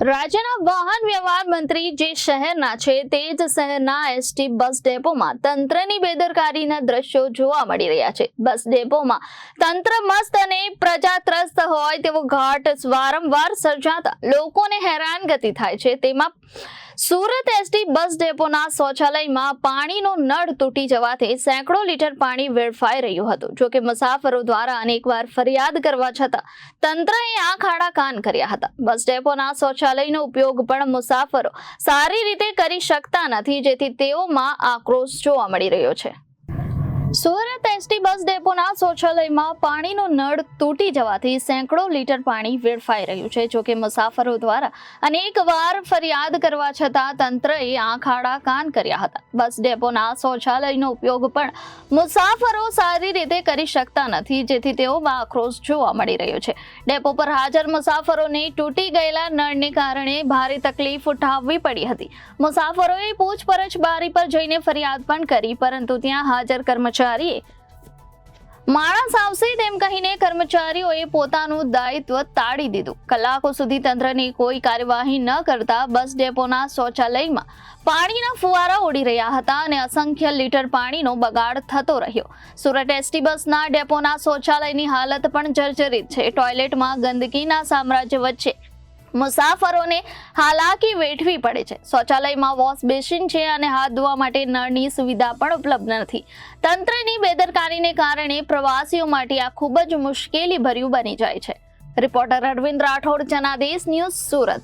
રાજ્યના વાહન વ્યવહાર મંત્રી જે શહેરના છે તે જ શહેરના એસટી બસ ડેપોમાં તંત્રની બેદરકારીના દ્રશ્યો જોવા મળી રહ્યા છે। બસ ડેપોમાં તંત્ર મસ્ત અને પ્રજા ત્રસ્ત હોય તેવો ઘાટ વારંવાર સર્જાતા લોકોને હેરાનગતિ થાય છે। તેમાં સુરત એસટી બસ ડેપોના શૌચાલયમાં પાણીનો નળ તૂટી જવાથી સેંકડો લીટર પાણી વેડફાઈ રહ્યું હતું। જો કે મુસાફરો દ્વારા અનેકવાર ફરિયાદ કરવા છતાં તંત્રએ આંખ આડા કાન કર્યા હતા। બસ ડેપોના શૌચાલયનો ઉપયોગ પણ મુસાફરો સારી રીતે કરી શકતા નથી, જેથી તેઓમાં આક્રોશ જોવા મળી રહ્યો છે। સુરત એસટી બસ ડેપોના શૌચાલયમાં પાણીનો નળ તૂટી જવાથી સેંકડો લીટર પાણી વેડફાઈ રહ્યું છે। જો કે મુસાફરો દ્વારા અનેકવાર ફરિયાદ કરવા છતાં તંત્રએ આંખ આડા કાન કર્યા હતા। બસ ડેપોના શૌચાલયનો ઉપયોગ પણ મુસાફરો સારી રીતે કરી શકતા નથી, જેથી તેઓમાં આક્રોશ જોવા મળી રહ્યો છે। ડેપો પર હાજર મુસાફરોને તૂટી ગયેલા નળને કારણે ભારે તકલીફ ઉઠાવવી પડી હતી। મુસાફરોએ પૂછપરછ બારી પર જઈને ફરિયાદ પણ કરી, પરંતુ ત્યાં હાજર કર્મચારીએ માણસ આવશે તેમ કહીને કર્મચારીઓએ પોતાનું દાયિત્વ ટાળી દીધું। કલાકો સુધી તંત્રની કોઈ કાર્યવાહી ન કરતા બસ ડેપોના શૌચાલયમાં પાણીના ફુવારા ઉડી રહ્યા હતા અને અસંખ્ય લીટર પાણીનો બગાડ થતો રહ્યો। સુરત એસટી બસના ડેપોના શૌચાલયની હાલત પણ જર્જરિત છે। ટોયલેટમાં ગંદકીના સામ્રાજ્ય વચ્ચે મુસાફરોને હાલાકી વેઠવી પડે છે। શૌચાલયમાં વોશ બેસિન છે અને હાથ ધોવા માટે નળની સુવિધા પણ ઉપલબ્ધ નથી। તંત્રની બેદરકારીને કારણે પ્રવાસીઓ માટે આ ખૂબ જ મુશ્કેલી ભર્યું બની જાય છે। Reporter Arvind Rathod, Janadesh news, Surat.